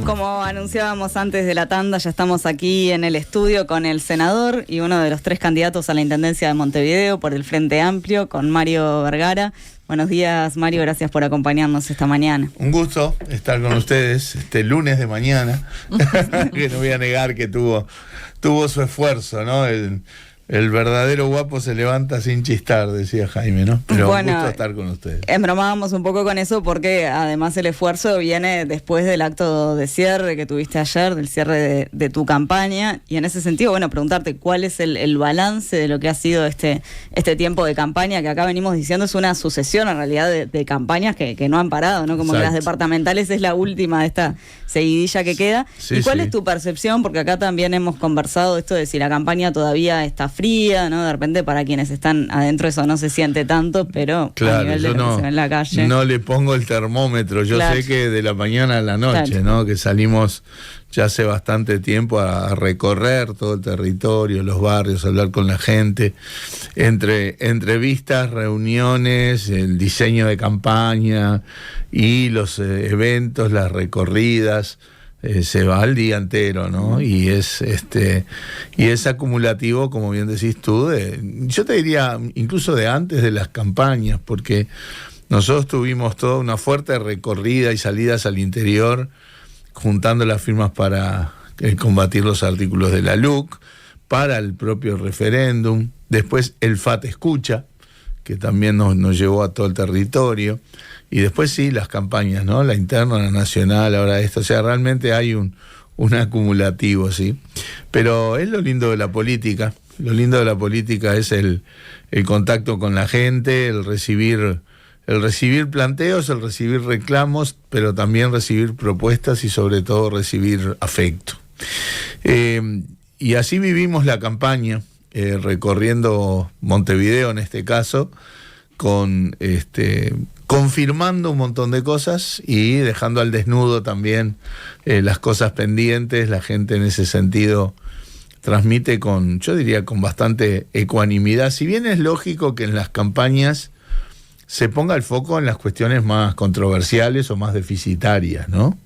Como anunciábamos antes de la tanda, ya estamos aquí en el estudio con el senador y uno de los 3 candidatos a la Intendencia de Montevideo por el Frente Amplio, con Mario Vergara. Buenos días, Mario, gracias por acompañarnos esta mañana. Un gusto estar con ustedes este lunes de mañana, que no voy a negar que tuvo su esfuerzo, ¿no? El verdadero guapo se levanta sin chistar, decía Jaime, ¿no? Pero bueno, un gusto estar con ustedes. Embromábamos un poco con eso porque además el esfuerzo viene después del acto de cierre que tuviste ayer, del cierre de tu campaña, y en ese sentido, bueno, preguntarte cuál es el balance de lo que ha sido este tiempo de campaña, que acá venimos diciendo es una sucesión en realidad de campañas que no han parado, ¿no? Como que las departamentales es la última de esta seguidilla que queda. Sí, ¿y cuál es tu percepción? Porque acá también hemos conversado esto de si la campaña todavía está fría, ¿no? De repente para quienes están adentro eso no se siente tanto, pero claro, a nivel de lo que se ve en la calle. No le pongo el termómetro, yo sé que de la mañana a la noche, ¿no? Que salimos ya hace bastante tiempo a recorrer todo el territorio, los barrios, a hablar con la gente, entre entrevistas, reuniones, el diseño de campaña y los eventos, las recorridas. Se va al día entero, ¿no? Y es acumulativo, como bien decís tú, yo te diría incluso de antes de las campañas, porque nosotros tuvimos toda una fuerte recorrida y salidas al interior, juntando las firmas para combatir los artículos de la LUC, para el propio referéndum, después el FAT Escucha, que también nos llevó a todo el territorio, y después sí, las campañas, ¿no? La interna, la nacional, ahora esto, o sea, realmente hay un acumulativo, ¿sí? Pero es lo lindo de la política, es el contacto con la gente, el recibir planteos, el recibir reclamos, pero también recibir propuestas y sobre todo recibir afecto. Y así vivimos la campaña, recorriendo Montevideo en este caso, confirmando un montón de cosas y dejando al desnudo también las cosas pendientes. La gente en ese sentido transmite yo diría con bastante ecuanimidad, si bien es lógico que en las campañas se ponga el foco en las cuestiones más controversiales o más deficitarias, ¿no?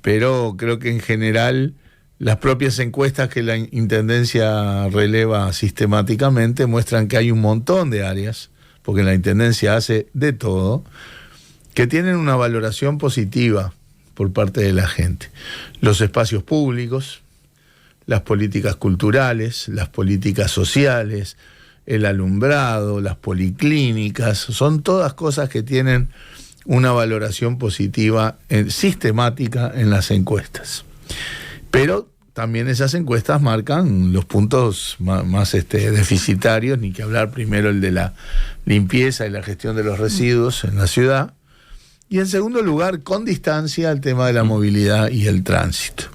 Pero creo que en general las propias encuestas que la Intendencia releva sistemáticamente muestran que hay un montón de áreas, porque la Intendencia hace de todo, que tienen una valoración positiva por parte de la gente. Los espacios públicos, las políticas culturales, las políticas sociales, el alumbrado, las policlínicas, son todas cosas que tienen una valoración positiva sistemática en las encuestas. Pero también esas encuestas marcan los puntos más deficitarios, ni que hablar primero el de la limpieza y la gestión de los residuos en la ciudad, y en segundo lugar, con distancia, el tema de la movilidad y el tránsito.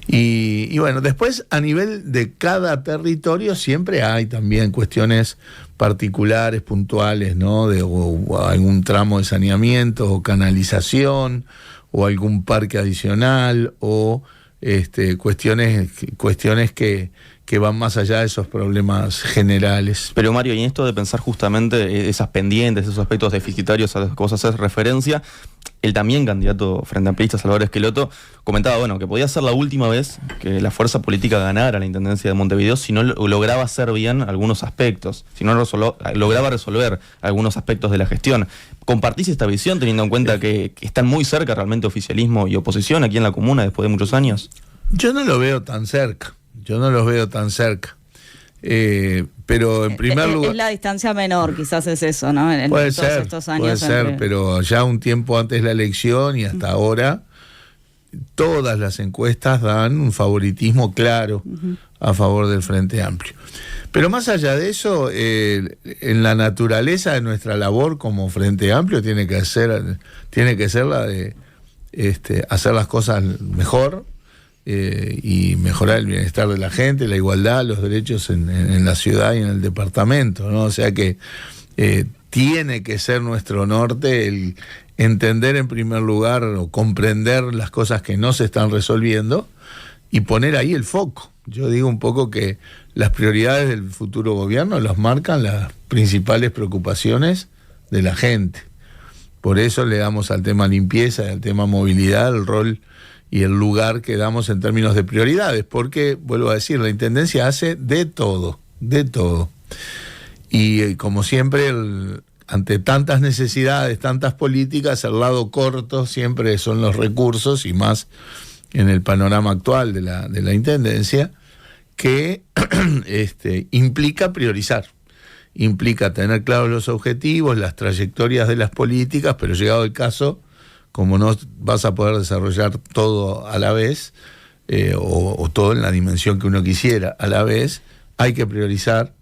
Y bueno, después a nivel de cada territorio siempre hay también cuestiones particulares, puntuales, ¿no? O algún tramo de saneamiento o canalización o algún parque adicional o cuestiones que van más allá de esos problemas generales. Pero Mario, y en esto de pensar justamente esas pendientes, esos aspectos deficitarios a los que vos haces referencia, el también candidato frente amplista Salvador Esqueloto comentaba, bueno, que podía ser la última vez que la fuerza política ganara la Intendencia de Montevideo si no lograba hacer bien algunos aspectos, si no lograba resolver algunos aspectos de la gestión. ¿Compartís esta visión teniendo en cuenta que están muy cerca realmente oficialismo y oposición aquí en la comuna después de muchos años? Yo no lo veo tan cerca. Pero en primer lugar... Es la distancia menor, quizás es eso, ¿no? Puede ser, pero ya un tiempo antes de la elección y hasta ahora, todas las encuestas dan un favoritismo claro a favor del Frente Amplio. Pero más allá de eso, en la naturaleza de nuestra labor como Frente Amplio tiene que ser la de hacer las cosas mejor, y mejorar el bienestar de la gente, la igualdad, los derechos en la ciudad y en el departamento, ¿no? O sea que tiene que ser nuestro norte el entender en primer lugar o comprender las cosas que no se están resolviendo y poner ahí el foco. Yo digo un poco que las prioridades del futuro gobierno las marcan las principales preocupaciones de la gente. Por eso le damos al tema limpieza y al tema movilidad el rol y el lugar que damos en términos de prioridades, porque, vuelvo a decir, la Intendencia hace de todo, de todo. Y como siempre, ante tantas necesidades, tantas políticas, el lado corto siempre son los recursos, y más en el panorama actual de la Intendencia, que implica priorizar, implica tener claros los objetivos, las trayectorias de las políticas, pero llegado el caso, como no vas a poder desarrollar todo a la vez, o todo en la dimensión que uno quisiera a la vez, hay que priorizar.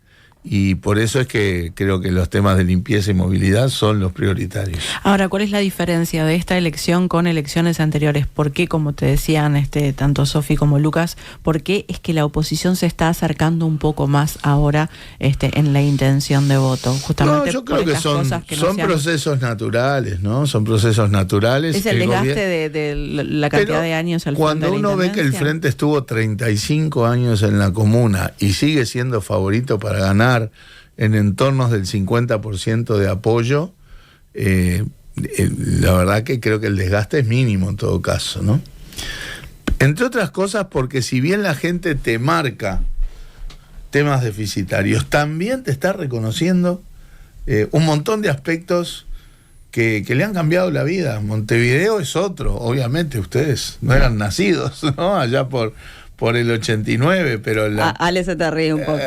Y por eso es que creo que los temas de limpieza y movilidad son los prioritarios. Ahora, ¿cuál es la diferencia de esta elección con elecciones anteriores? ¿Por qué, como te decían tanto Sofi como Lucas, por qué es que la oposición se está acercando un poco más ahora en la intención de voto? Justamente no, yo creo que son procesos naturales, ¿no? Son procesos naturales. Es el desgaste de la cantidad de años al frente de la Cuando uno ve que el Frente estuvo 35 años en la comuna y sigue siendo favorito para ganar en entornos del 50% de apoyo, la verdad que creo que el desgaste es mínimo en todo caso, ¿no? Entre otras cosas porque si bien la gente te marca temas deficitarios, también te está reconociendo un montón de aspectos que le han cambiado la vida. Montevideo es otro, obviamente ustedes no eran nacidos, ¿no? Allá por el 89, pero Ale se te ríe un poco.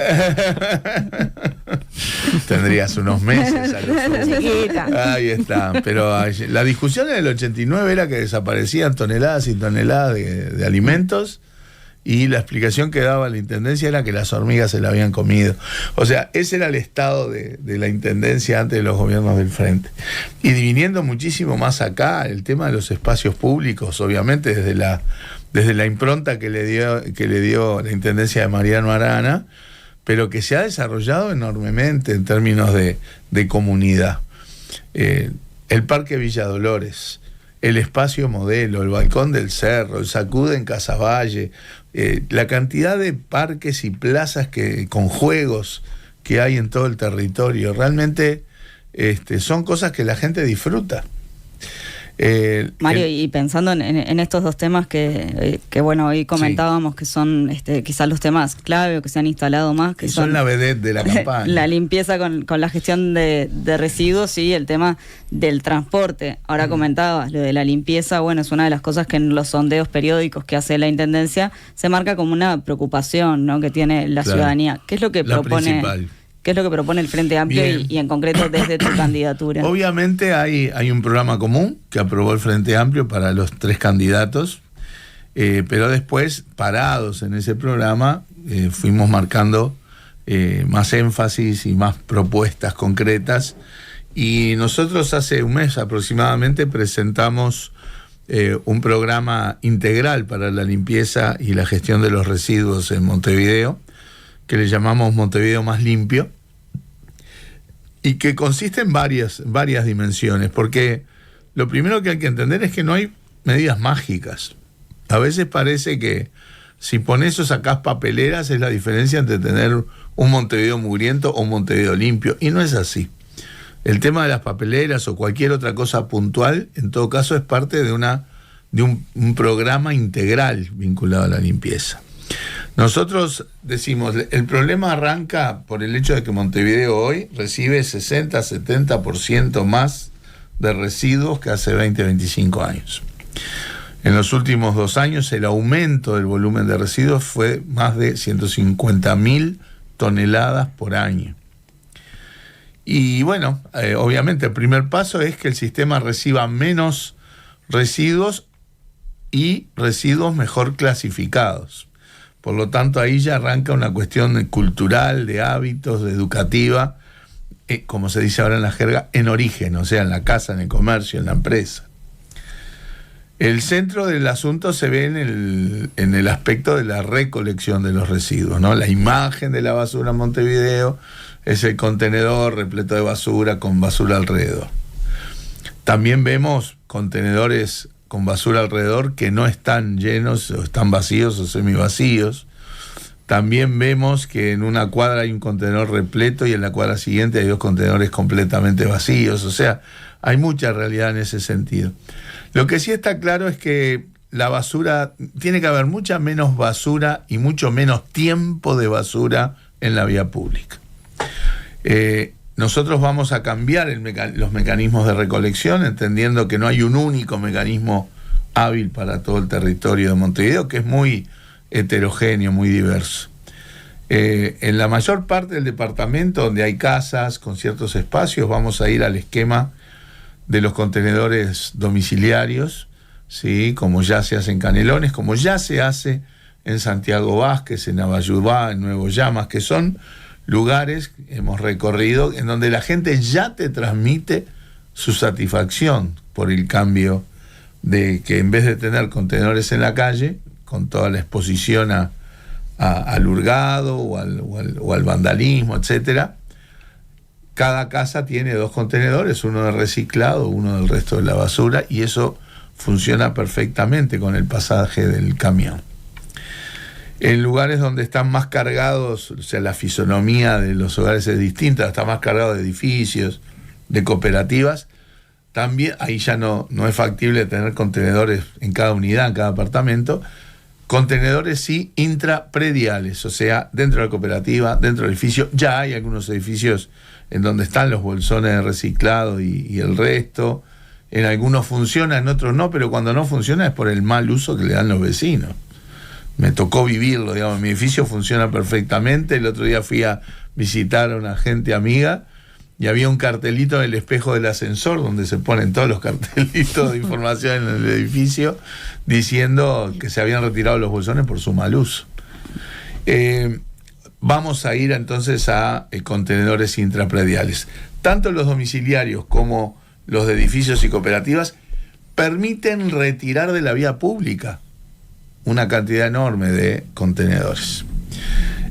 Tendrías unos meses a lo sumo. Ahí está. Pero la discusión en el 89 era que desaparecían toneladas y toneladas de alimentos, y la explicación que daba la Intendencia era que las hormigas se la habían comido. O sea, ese era el estado de la Intendencia antes de los gobiernos del Frente. Y viniendo muchísimo más acá, el tema de los espacios públicos, obviamente desde la impronta que le dio la Intendencia de Mariano Arana, pero que se ha desarrollado enormemente en términos de comunidad. El Parque Villa Dolores, el Espacio Modelo, el Balcón del Cerro, el Sacude en Casaballe, la cantidad de parques y plazas con juegos que hay en todo el territorio, realmente son cosas que la gente disfruta. Mario, y pensando en estos dos temas que bueno, hoy comentábamos, sí, que son quizás los temas clave o que se han instalado más, que son la vedette de la campaña. La limpieza con la gestión de residuos y el tema del transporte. Ahora comentabas, lo de la limpieza, bueno, es una de las cosas que en los sondeos periódicos que hace la Intendencia se marca como una preocupación, ¿no?, que tiene la ciudadanía. ¿Qué es lo que propone? Principal. ¿Qué es lo que propone el Frente Amplio y en concreto desde tu candidatura? Obviamente hay un programa común que aprobó el Frente Amplio para los 3 candidatos, pero después, parados en ese programa, fuimos marcando más énfasis y más propuestas concretas. Y nosotros hace un mes aproximadamente presentamos un programa integral para la limpieza y la gestión de los residuos en Montevideo, que le llamamos Montevideo Más Limpio, y que consiste en varias dimensiones, porque lo primero que hay que entender es que no hay medidas mágicas. A veces parece que si pones o sacás papeleras es la diferencia entre tener un Montevideo mugriento o un Montevideo limpio, y no es así. El tema de las papeleras o cualquier otra cosa puntual, en todo caso, es parte de un programa integral vinculado a la limpieza. Nosotros decimos, el problema arranca por el hecho de que Montevideo hoy recibe 60-70% más de residuos que hace 20-25 años. En los últimos 2 años el aumento del volumen de residuos fue más de 150.000 toneladas por año. Y bueno, obviamente el primer paso es que el sistema reciba menos residuos y residuos mejor clasificados. Por lo tanto, ahí ya arranca una cuestión cultural, de hábitos, de educativa, como se dice ahora en la jerga, en origen, o sea, en la casa, en el comercio, en la empresa. El centro del asunto se ve en el aspecto de la recolección de los residuos, ¿no? La imagen de la basura en Montevideo es el contenedor repleto de basura con basura alrededor. También vemos contenedores con basura alrededor que no están llenos, o están vacíos o semivacíos. También vemos que en una cuadra hay un contenedor repleto y en la cuadra siguiente hay 2 contenedores completamente vacíos. O sea, hay mucha realidad en ese sentido. Lo que sí está claro es que la basura, tiene que haber mucha menos basura y mucho menos tiempo de basura en la vía pública. Nosotros vamos a cambiar los mecanismos de recolección, entendiendo que no hay un único mecanismo hábil para todo el territorio de Montevideo, que es muy heterogéneo, muy diverso. En la mayor parte del departamento, donde hay casas con ciertos espacios, vamos a ir al esquema de los contenedores domiciliarios, ¿sí? Como ya se hace en Canelones, como ya se hace en Santiago Vázquez, en Abayudá, en Nuevo Llamas, que son lugares que hemos recorrido en donde la gente ya te transmite su satisfacción por el cambio de que en vez de tener contenedores en la calle, con toda la exposición al hurgado o al vandalismo, etcétera, cada casa tiene 2 contenedores, uno de reciclado, uno del resto de la basura, y eso funciona perfectamente con el pasaje del camión. En lugares donde están más cargados, o sea, la fisonomía de los hogares es distinta, está más cargado de edificios, de cooperativas, también ahí ya no es factible tener contenedores en cada unidad, en cada apartamento. Contenedores sí intraprediales, o sea, dentro de la cooperativa, dentro del edificio. Ya hay algunos edificios en donde están los bolsones de reciclado y el resto. En algunos funciona, en otros no, pero cuando no funciona es por el mal uso que le dan los vecinos. Me tocó vivirlo, digamos, mi edificio funciona perfectamente. El otro día fui a visitar a una gente amiga y había un cartelito en el espejo del ascensor donde se ponen todos los cartelitos de información en el edificio diciendo que se habían retirado los bolsones por su mal uso. Vamos a ir entonces a contenedores intraprediales. Tanto los domiciliarios como los de edificios y cooperativas permiten retirar de la vía pública una cantidad enorme de contenedores.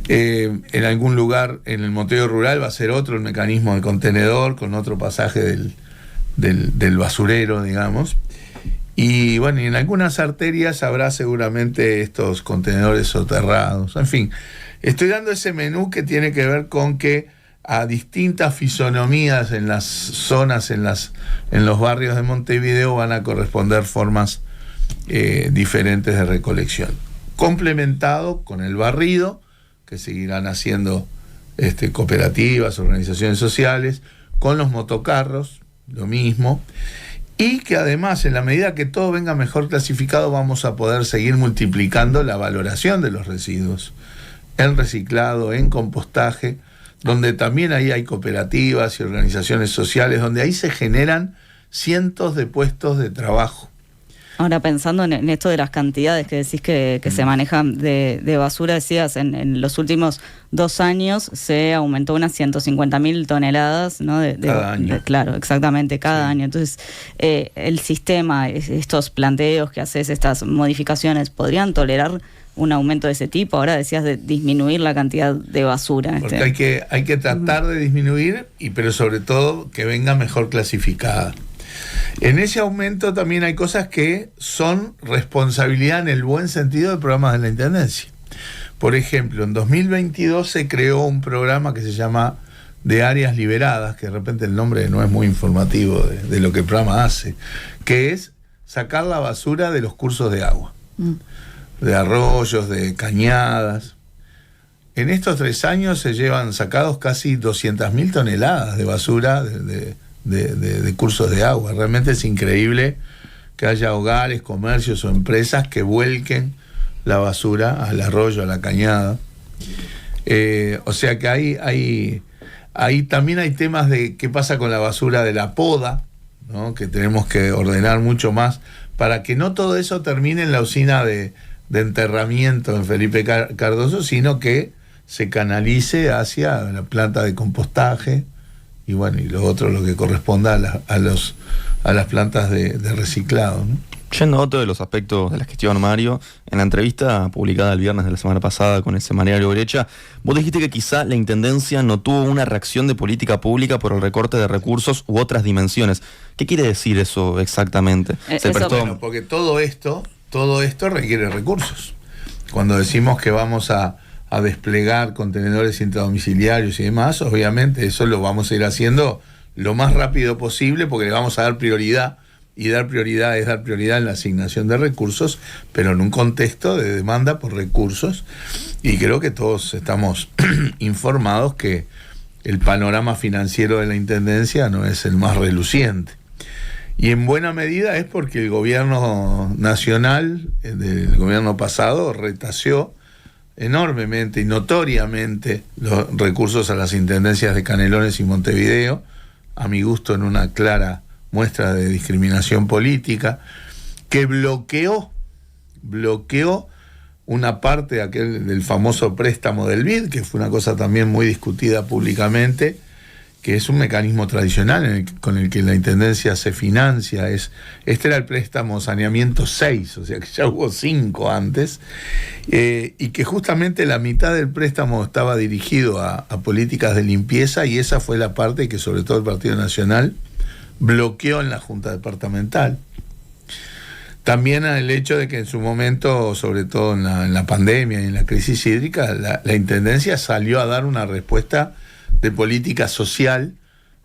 En algún lugar en el Montevideo rural va a ser otro el mecanismo de contenedor con otro pasaje del basurero, digamos. Y bueno, y en algunas arterias habrá seguramente estos contenedores soterrados. En fin, estoy dando ese menú que tiene que ver con que a distintas fisonomías en las zonas, en los barrios de Montevideo van a corresponder formas diferentes de recolección, complementado con el barrido, que seguirán haciendo cooperativas, organizaciones sociales, con los motocarros, lo mismo, y que además, en la medida que todo venga mejor clasificado, vamos a poder seguir multiplicando la valoración de los residuos, en reciclado, en compostaje, donde también ahí hay cooperativas y organizaciones sociales, donde ahí se generan cientos de puestos de trabajo. Ahora, pensando en esto de las cantidades que decís que se manejan de basura, decías, en los últimos 2 años se aumentó unas 150.000 toneladas, ¿no? Cada año. Claro, exactamente, cada año. Entonces, el sistema, estos planteos que haces, estas modificaciones, ¿podrían tolerar un aumento de ese tipo? Ahora decías de disminuir la cantidad de basura. Porque hay que tratar de disminuir, pero sobre todo que venga mejor clasificada. En ese aumento también hay cosas que son responsabilidad en el buen sentido de programas de la Intendencia. Por ejemplo, en 2022 se creó un programa que se llama de áreas liberadas, que de repente el nombre no es muy informativo de lo que el programa hace, que es sacar la basura de los cursos de agua, de arroyos, de cañadas. En estos 3 años se llevan sacados casi 200.000 toneladas de basura de cursos de agua. Realmente es increíble que haya hogares, comercios o empresas que vuelquen la basura al arroyo, a la cañada. O sea que ahí también hay temas de qué pasa con la basura de la poda, ¿no? Que tenemos que ordenar mucho más para que no todo eso termine en la usina de enterramiento en Felipe Cardoso, sino que se canalice hacia la planta de compostaje y bueno, y lo otro, lo que corresponda a las plantas de reciclado, ¿no? Yendo a otro de los aspectos de la gestión, Mario, en la entrevista publicada el viernes de la semana pasada con el semanario Brecha, vos dijiste que quizá la Intendencia no tuvo una reacción de política pública por el recorte de recursos u otras dimensiones. ¿Qué quiere decir eso exactamente? Bueno, porque todo esto requiere recursos. Cuando decimos que vamos a desplegar contenedores intradomiciliarios y demás, obviamente eso lo vamos a ir haciendo lo más rápido posible, porque le vamos a dar prioridad, y dar prioridad es dar prioridad en la asignación de recursos, pero en un contexto de demanda por recursos, y creo que todos estamos informados que el panorama financiero de la Intendencia no es el más reluciente. Y en buena medida es porque el gobierno nacional, del gobierno pasado, retaseó enormemente y notoriamente los recursos a las intendencias de Canelones y Montevideo, a mi gusto en una clara muestra de discriminación política, que bloqueó una parte del famoso préstamo del BID, que fue una cosa también muy discutida públicamente, que es un mecanismo tradicional con el que la Intendencia se financia. Este era el préstamo saneamiento 6, o sea que ya hubo 5 antes, y que justamente la mitad del préstamo estaba dirigido a políticas de limpieza, y esa fue la parte que sobre todo el Partido Nacional bloqueó en la Junta Departamental. También el hecho de que en su momento, sobre todo en la pandemia y en la crisis hídrica, la Intendencia salió a dar una respuesta de política social.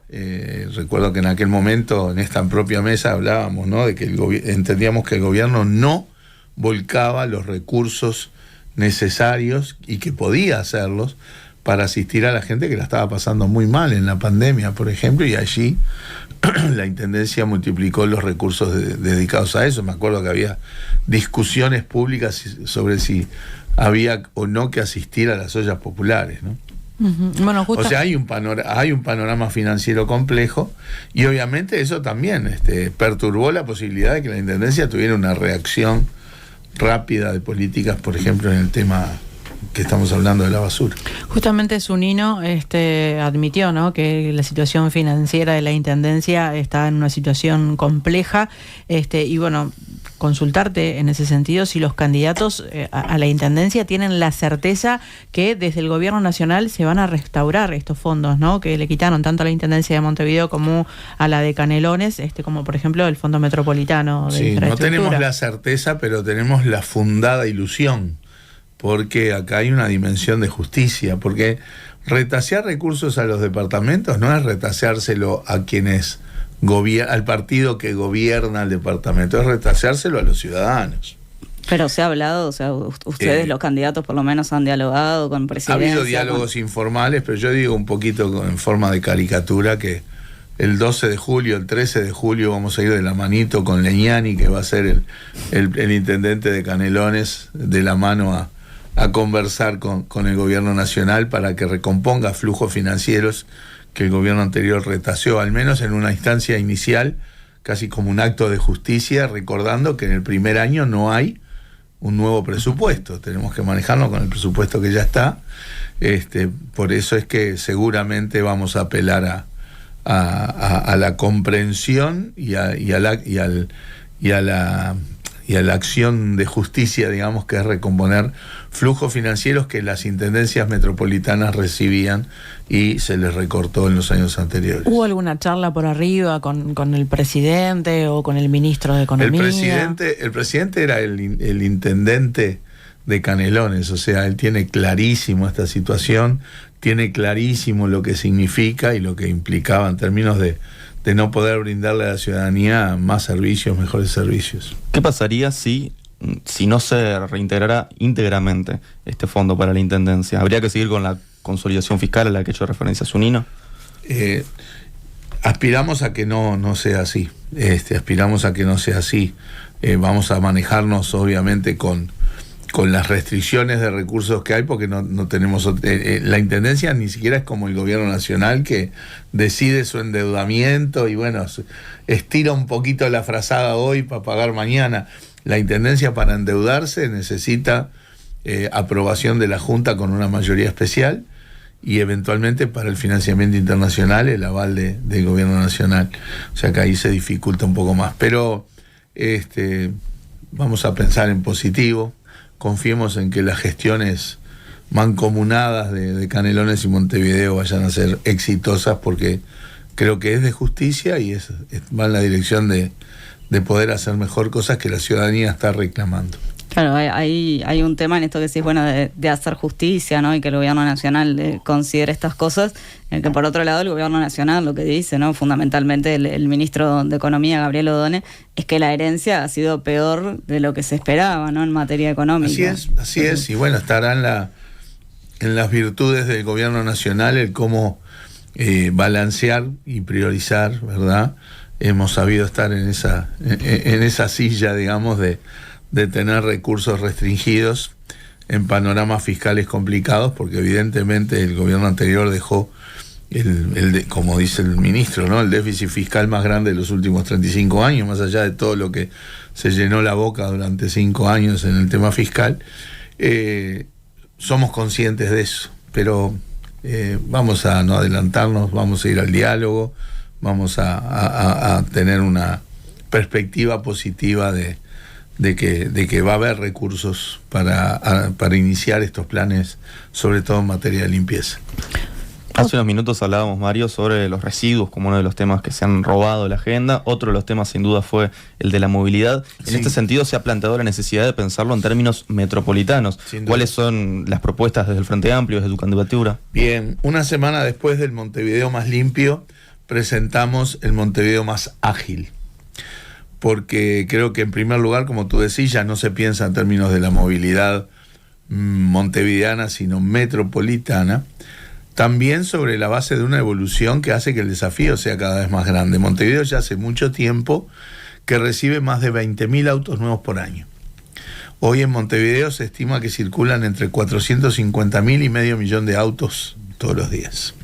Recuerdo que en aquel momento, en esta propia mesa, hablábamos, ¿no?, de que entendíamos que el gobierno no volcaba los recursos necesarios y que podía hacerlos para asistir a la gente que la estaba pasando muy mal en la pandemia, por ejemplo, y allí la Intendencia multiplicó los recursos dedicados a eso. Me acuerdo que había discusiones públicas sobre si había o no que asistir a las ollas populares, ¿no? Bueno, o sea, hay un panorama financiero complejo, y obviamente eso también perturbó la posibilidad de que la Intendencia tuviera una reacción rápida de políticas, por ejemplo, en el tema que estamos hablando de la basura. Justamente Zunino admitió, ¿no?, que la situación financiera de la Intendencia está en una situación compleja, y bueno, consultarte en ese sentido si los candidatos a la Intendencia tienen la certeza que desde el gobierno nacional se van a restaurar estos fondos, ¿no?, que le quitaron tanto a la Intendencia de Montevideo como a la de Canelones, como por ejemplo el Fondo Metropolitano de Infraestructura. No tenemos la certeza, pero tenemos la fundada ilusión, porque acá hay una dimensión de justicia, porque retasear recursos a los departamentos no es retaseárselo a quienes al partido que gobierna el departamento, es retaseárselo a los ciudadanos. Pero se ha hablado, o sea, ustedes los candidatos por lo menos han dialogado con presidencia. Ha habido diálogos informales, pero yo digo un poquito en forma de caricatura que el 12 de julio, el 13 de julio vamos a ir de la manito con Leñani, que va a ser el intendente de Canelones, de la mano a conversar con el gobierno nacional para que recomponga flujos financieros que el gobierno anterior retaseó, al menos en una instancia inicial, casi como un acto de justicia, recordando que en el primer año no hay un nuevo presupuesto, tenemos que manejarnos con el presupuesto que ya está. Por eso es que seguramente vamos a apelar a la comprensión y a la acción de justicia, digamos, que es recomponer flujos financieros que las intendencias metropolitanas recibían y se les recortó en los años anteriores. ¿Hubo alguna charla por arriba con el presidente o con el ministro de Economía? El presidente era el intendente de Canelones, o sea, él tiene clarísimo esta situación, tiene clarísimo lo que significa y lo que implicaba en términos de no poder brindarle a la ciudadanía más servicios, mejores servicios. ¿Qué pasaría si no se reintegrara íntegramente este fondo para la Intendencia? ¿Habría que seguir con la consolidación fiscal a la que he hecho referencia Zunino? Aspiramos a que no sea así. Aspiramos a que no sea así. Vamos a manejarnos obviamente con las restricciones de recursos que hay, porque no tenemos la Intendencia ni siquiera es como el gobierno nacional, que decide su endeudamiento y bueno, estira un poquito la frazada hoy para pagar mañana. La Intendencia, para endeudarse, necesita aprobación de la Junta con una mayoría especial, y eventualmente para el financiamiento internacional el aval del gobierno nacional. O sea que ahí se dificulta un poco más, pero vamos a pensar en positivo. Confiemos en que las gestiones mancomunadas de Canelones y Montevideo vayan a ser exitosas, porque creo que es de justicia y va en la dirección de poder hacer mejor cosas que la ciudadanía está reclamando. Claro, hay un tema en esto que decís, bueno, de hacer justicia, ¿no? Y que el gobierno nacional considere estas cosas, en que por otro lado el gobierno nacional lo que dice, ¿no? Fundamentalmente el ministro de Economía, Gabriel Odone, es que la herencia ha sido peor de lo que se esperaba, ¿no? En materia económica. Así es, y bueno, estará en las virtudes del gobierno nacional el cómo balancear y priorizar, ¿verdad? Hemos sabido estar en esa silla, digamos, de tener recursos restringidos en panoramas fiscales complicados, porque evidentemente el gobierno anterior dejó como dice el ministro, ¿no? El déficit fiscal más grande de los últimos 35 años, más allá de todo lo que se llenó la boca durante 5 años en el tema fiscal. Somos conscientes de eso, pero vamos a no adelantarnos, vamos a ir al diálogo, vamos a tener una perspectiva positiva de que va a haber recursos para iniciar estos planes, sobre todo en materia de limpieza. Hace unos minutos hablábamos, Mario, sobre los residuos como uno de los temas que se han robado de la agenda. Otro de los temas, sin duda, fue el de la movilidad. En este sentido, se ha planteado la necesidad de pensarlo en términos metropolitanos. ¿Cuáles son las propuestas desde el Frente Amplio, desde tu candidatura? Bien, una semana después del Montevideo Más Limpio, presentamos el Montevideo Más Ágil. Porque creo que, en primer lugar, como tú decís, ya no se piensa en términos de la movilidad montevideana, sino metropolitana. También sobre la base de una evolución que hace que el desafío sea cada vez más grande. Montevideo ya hace mucho tiempo que recibe más de 20.000 autos nuevos por año. Hoy en Montevideo se estima que circulan entre 450.000 y medio millón de autos todos los días.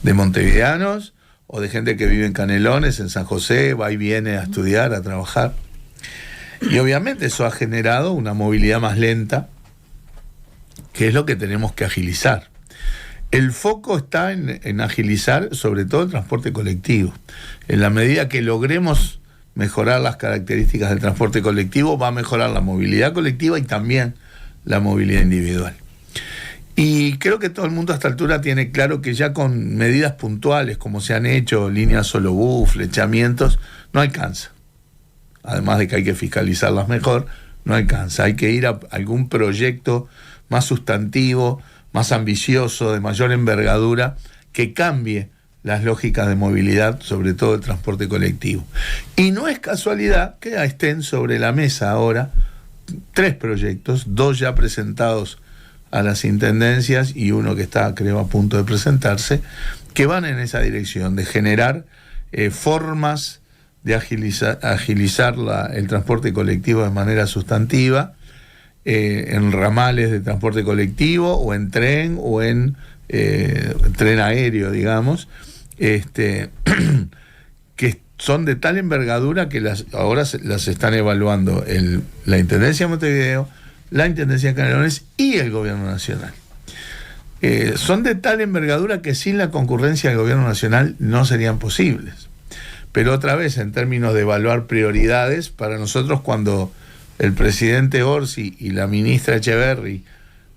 De montevideanos o de gente que vive en Canelones, en San José, va y viene a estudiar, a trabajar. Y obviamente eso ha generado una movilidad más lenta, que es lo que tenemos que agilizar. El foco está en agilizar sobre todo el transporte colectivo. En la medida que logremos mejorar las características del transporte colectivo, va a mejorar la movilidad colectiva y también la movilidad individual. Y creo que todo el mundo a esta altura tiene claro que ya con medidas puntuales, como se han hecho, líneas solo bus, flechamientos, no alcanza. Además de que hay que fiscalizarlas mejor, no alcanza. Hay que ir a algún proyecto más sustantivo, más ambicioso, de mayor envergadura, que cambie las lógicas de movilidad, sobre todo el transporte colectivo. Y no es casualidad que estén sobre la mesa ahora 3 proyectos, 2 ya presentados a las intendencias y uno que está, creo, a punto de presentarse, que van en esa dirección, de generar formas de agilizar el transporte colectivo de manera sustantiva, en ramales de transporte colectivo o en tren o en tren aéreo, digamos, que son de tal envergadura que ahora las están evaluando la Intendencia de Montevideo, la Intendencia de Canelones y el Gobierno Nacional. Son de tal envergadura que sin la concurrencia del Gobierno Nacional no serían posibles. Pero otra vez, en términos de evaluar prioridades, para nosotros, cuando el presidente Orsi y la ministra Echeverri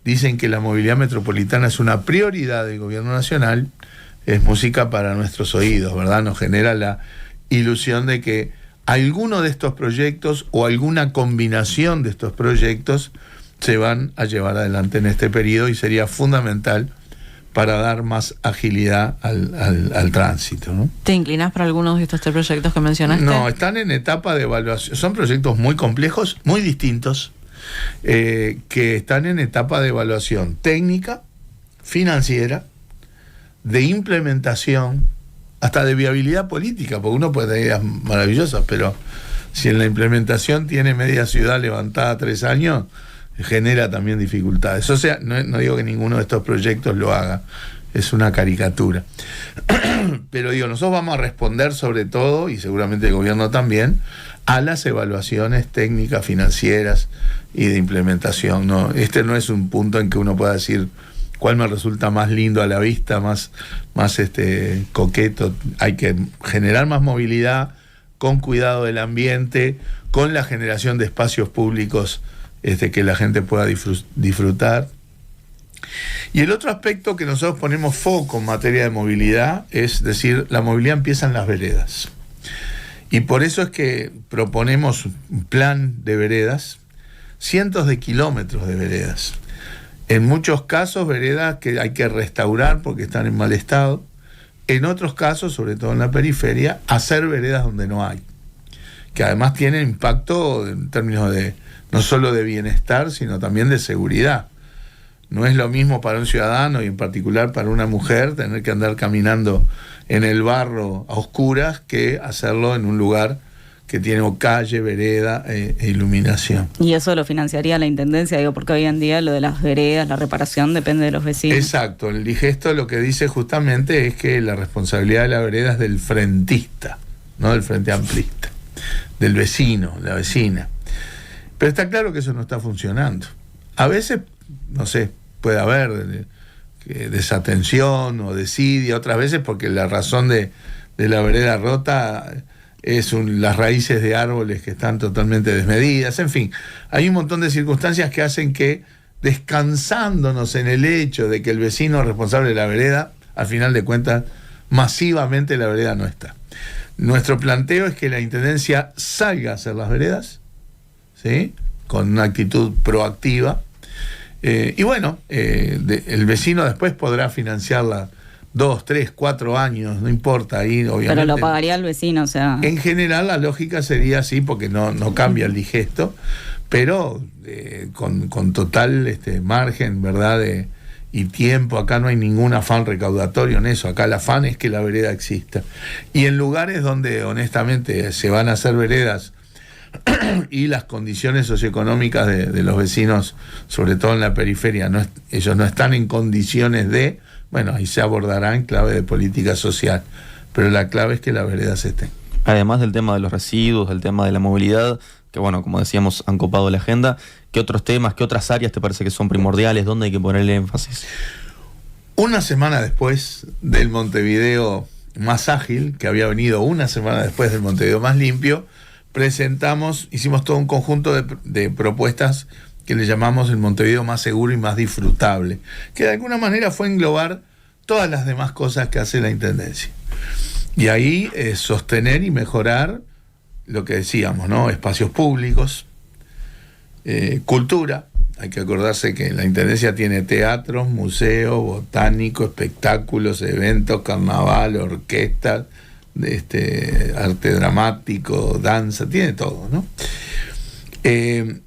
dicen que la movilidad metropolitana es una prioridad del Gobierno Nacional, es música para nuestros oídos, ¿verdad? Nos genera la ilusión de que alguno de estos proyectos o alguna combinación de estos proyectos se van a llevar adelante en este periodo y sería fundamental para dar más agilidad al tránsito, ¿no? ¿Te inclinas para algunos de estos 3 proyectos que mencionaste? No, están en etapa de evaluación. Son proyectos muy complejos, muy distintos, que están en etapa de evaluación técnica, financiera, de implementación, hasta de viabilidad política, porque uno puede tener ideas maravillosas, pero si en la implementación tiene media ciudad levantada 3 años, genera también dificultades. O sea, no digo que ninguno de estos proyectos lo haga, es una caricatura. Pero digo, nosotros vamos a responder sobre todo, y seguramente el gobierno también, a las evaluaciones técnicas, financieras y de implementación. No, este no es un punto en que uno pueda decir cuál me resulta más lindo a la vista, más coqueto. Hay que generar más movilidad con cuidado del ambiente, con la generación de espacios públicos que la gente pueda disfrutar. Y el otro aspecto que nosotros ponemos foco en materia de movilidad es decir, la movilidad empieza en las veredas. Y por eso es que proponemos un plan de veredas cientos de kilómetros de veredas. En muchos casos, veredas que hay que restaurar porque están en mal estado. En otros casos, sobre todo en la periferia, hacer veredas donde no hay, que además tienen impacto en términos de no solo de bienestar, sino también de seguridad. No es lo mismo para un ciudadano y en particular para una mujer tener que andar caminando en el barro a oscuras que hacerlo en un lugar que tiene calle, vereda e iluminación. Y eso lo financiaría la Intendencia, digo, porque hoy en día lo de las veredas, la reparación, depende de los vecinos. Exacto, el digesto lo que dice justamente es que la responsabilidad de la vereda es del frentista, no del frente amplista, del vecino, la vecina. Pero está claro que eso no está funcionando. A veces, no sé, puede haber desatención o desidia, otras veces porque la razón de la vereda rota es las raíces de árboles que están totalmente desmedidas. En fin, hay un montón de circunstancias que hacen que, descansándonos en el hecho de que el vecino es responsable de la vereda, al final de cuentas, masivamente la vereda no está. Nuestro planteo es que la Intendencia salga a hacer las veredas, ¿sí?, con una actitud proactiva, y bueno, el vecino después podrá financiarla 2, 3, 4 años, no importa, ahí obviamente. Pero lo pagaría el vecino, o sea. En general la lógica sería así, porque no cambia el digesto, pero con total margen, ¿verdad?, y tiempo. Acá no hay ningún afán recaudatorio en eso, acá el afán es que la vereda exista. Y en lugares donde honestamente se van a hacer veredas y las condiciones socioeconómicas de los vecinos, sobre todo en la periferia, ellos no están en condiciones de, bueno, ahí se abordará en clave de política social, pero la clave es que las veredas estén. Además del tema de los residuos, del tema de la movilidad, que bueno, como decíamos, han copado la agenda, ¿qué otros temas, qué otras áreas te parece que son primordiales? ¿Dónde hay que ponerle énfasis? Una semana después del Montevideo más ágil, que había venido una semana después del Montevideo más limpio, hicimos todo un conjunto de propuestas que le llamamos el Montevideo más seguro y más disfrutable, que de alguna manera fue englobar todas las demás cosas que hace la Intendencia. Y ahí sostener y mejorar lo que decíamos, ¿no? Espacios públicos, cultura. Hay que acordarse que la Intendencia tiene teatros, museos, botánicos, espectáculos, eventos, carnaval, orquestas, arte dramático, danza, tiene todo, ¿no? En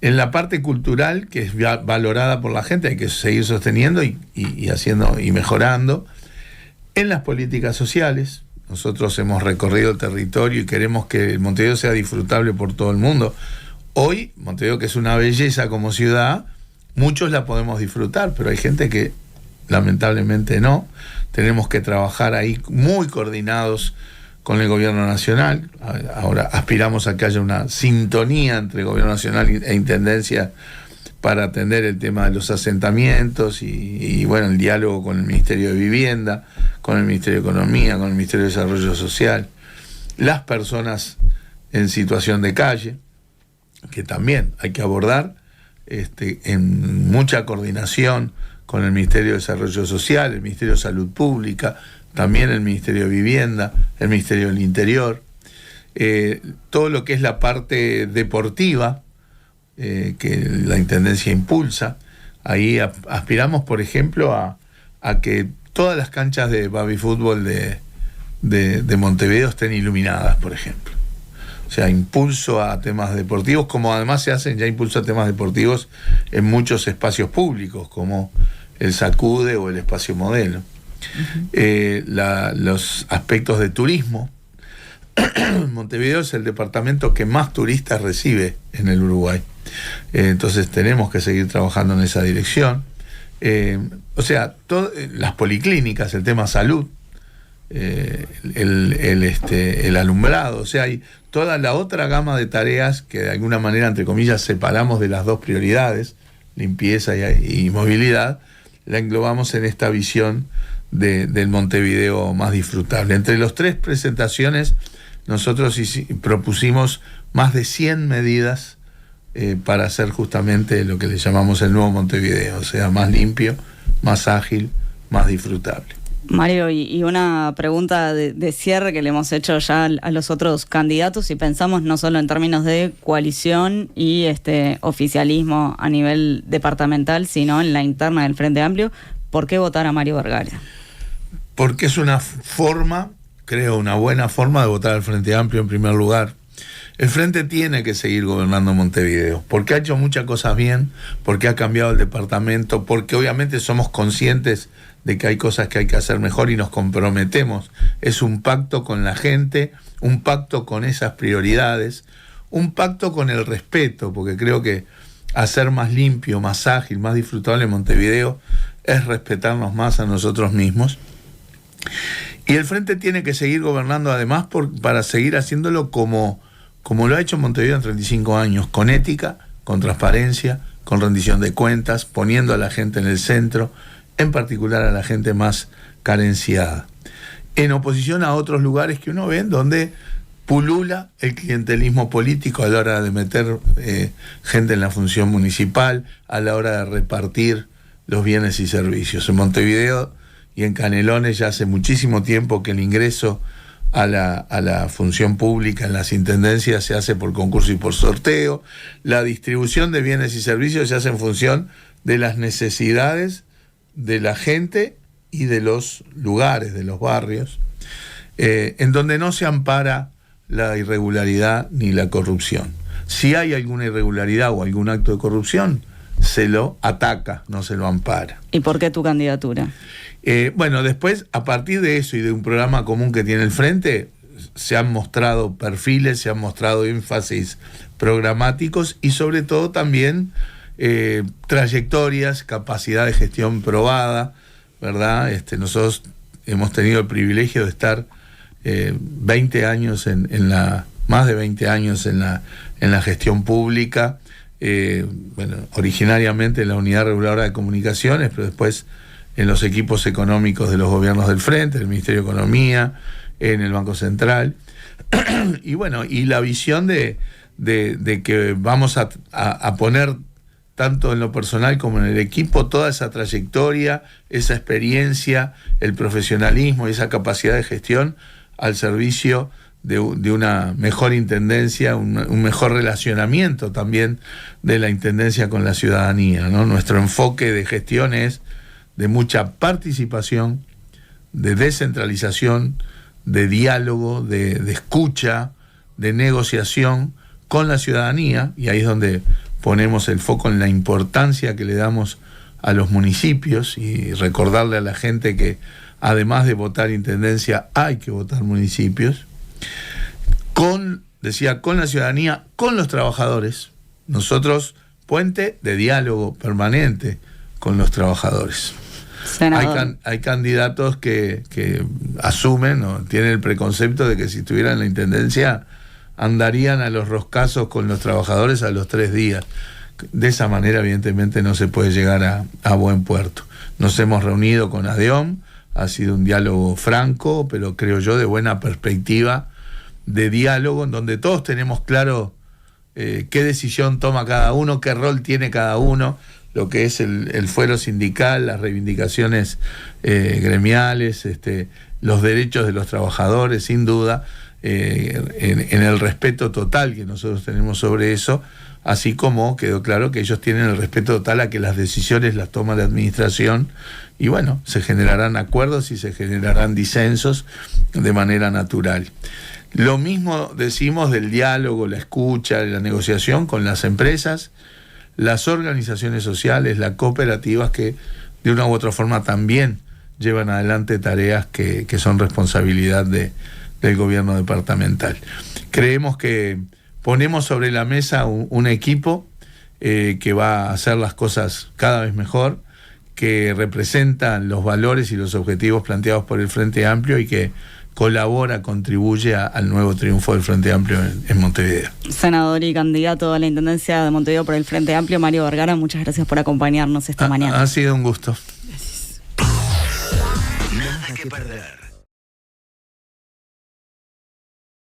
la parte cultural, que es valorada por la gente, hay que seguir sosteniendo y haciendo y mejorando. En las políticas sociales, nosotros hemos recorrido el territorio y queremos que el Montevideo sea disfrutable por todo el mundo. Hoy, Montevideo, que es una belleza como ciudad, muchos la podemos disfrutar, pero hay gente que lamentablemente no. Tenemos que trabajar ahí muy coordinados con el gobierno nacional. Ahora aspiramos a que haya una sintonía entre gobierno nacional e Intendencia para atender el tema de los asentamientos y bueno, el diálogo con el Ministerio de Vivienda, con el Ministerio de Economía, con el Ministerio de Desarrollo Social, las personas en situación de calle, que también hay que abordar en mucha coordinación con el Ministerio de Desarrollo Social, el Ministerio de Salud Pública, también el Ministerio de Vivienda, el Ministerio del Interior, todo lo que es la parte deportiva que la Intendencia impulsa. Ahí aspiramos, por ejemplo, a que todas las canchas de baby fútbol de Montevideo estén iluminadas, por ejemplo. O sea, impulso a temas deportivos, como además se hacen ya impulso a temas deportivos en muchos espacios públicos, como el Sacude o el Espacio Modelo. Los aspectos de turismo. Montevideo es el departamento que más turistas recibe en el Uruguay. Entonces tenemos que seguir trabajando en esa dirección. O sea, las policlínicas, el tema salud, el alumbrado, o sea, hay toda la otra gama de tareas que de alguna manera, entre comillas, separamos de las dos prioridades, limpieza y movilidad, la englobamos en esta visión del Montevideo más disfrutable. Entre las 3 presentaciones, nosotros propusimos más de 100 medidas para hacer justamente lo que le llamamos el nuevo Montevideo, o sea, más limpio, más ágil, más disfrutable. Mario, y una pregunta de cierre que le hemos hecho ya a los otros candidatos, y pensamos no solo en términos de coalición y oficialismo a nivel departamental, sino en la interna del Frente Amplio. ¿Por qué votar a Mario Vergara? Porque es una forma, creo, una buena forma de votar al Frente Amplio en primer lugar. El Frente tiene que seguir gobernando Montevideo, porque ha hecho muchas cosas bien, porque ha cambiado el departamento, porque obviamente somos conscientes de que hay cosas que hay que hacer mejor y nos comprometemos. Es un pacto con la gente, un pacto con esas prioridades, un pacto con el respeto, porque creo que hacer más limpio, más ágil, más disfrutable Montevideo es respetarnos más a nosotros mismos. Y el Frente tiene que seguir gobernando además para seguir haciéndolo como lo ha hecho Montevideo en 35 años, con ética, con transparencia, con rendición de cuentas, poniendo a la gente en el centro, en particular a la gente más carenciada. En oposición a otros lugares que uno ve en donde pulula el clientelismo político a la hora de meter gente en la función municipal, a la hora de repartir los bienes y servicios. En Montevideo y en Canelones ya hace muchísimo tiempo que el ingreso a la función pública en las intendencias se hace por concurso y por sorteo. La distribución de bienes y servicios se hace en función de las necesidades de la gente y de los lugares, de los barrios, en donde no se ampara la irregularidad ni la corrupción. Si hay alguna irregularidad o algún acto de corrupción, se lo ataca, no se lo ampara. ¿Y por qué tu candidatura? Bueno, después, a partir de eso y de un programa común que tiene el Frente, se han mostrado perfiles, se han mostrado énfasis programáticos y sobre todo también trayectorias, capacidad de gestión probada, ¿verdad? Nosotros hemos tenido el privilegio de estar 20 años más de 20 años en la gestión pública, bueno, originariamente en la Unidad Reguladora de Comunicaciones, pero después en los equipos económicos de los gobiernos del Frente, el Ministerio de Economía, en el Banco Central, y bueno, y la visión de que vamos a poner tanto en lo personal como en el equipo toda esa trayectoria, esa experiencia, el profesionalismo y esa capacidad de gestión al servicio de una mejor intendencia, un mejor relacionamiento también de la intendencia con la ciudadanía, ¿no? Nuestro enfoque de gestión es de mucha participación, de descentralización, de diálogo, de escucha, de negociación con la ciudadanía, y ahí es donde ponemos el foco en la importancia que le damos a los municipios y recordarle a la gente que además de votar intendencia hay que votar municipios, con la ciudadanía, con los trabajadores. Nosotros, puente de diálogo permanente con los trabajadores. Hay candidatos que asumen o tienen el preconcepto de que si estuvieran en la intendencia andarían a los roscazos con los trabajadores a los 3 días. De esa manera, evidentemente, no se puede llegar a buen puerto. Nos hemos reunido con ADEOM, ha sido un diálogo franco, pero creo yo de buena perspectiva de diálogo, en donde todos tenemos claro qué decisión toma cada uno, qué rol tiene cada uno, lo que es el fuero sindical, las reivindicaciones gremiales, los derechos de los trabajadores, sin duda, en el respeto total que nosotros tenemos sobre eso, así como quedó claro que ellos tienen el respeto total a que las decisiones las toma la administración, y bueno, se generarán acuerdos y se generarán disensos de manera natural. Lo mismo decimos del diálogo, la escucha, la negociación con las empresas, las organizaciones sociales, las cooperativas, que de una u otra forma también llevan adelante tareas que son responsabilidad del gobierno departamental. Creemos que ponemos sobre la mesa un equipo que va a hacer las cosas cada vez mejor, que representa los valores y los objetivos planteados por el Frente Amplio y que colabora, contribuye al nuevo triunfo del Frente Amplio en Montevideo. Senador y candidato a la Intendencia de Montevideo por el Frente Amplio, Mario Vergara, muchas gracias por acompañarnos esta mañana. Ha sido un gusto. Nada que perder.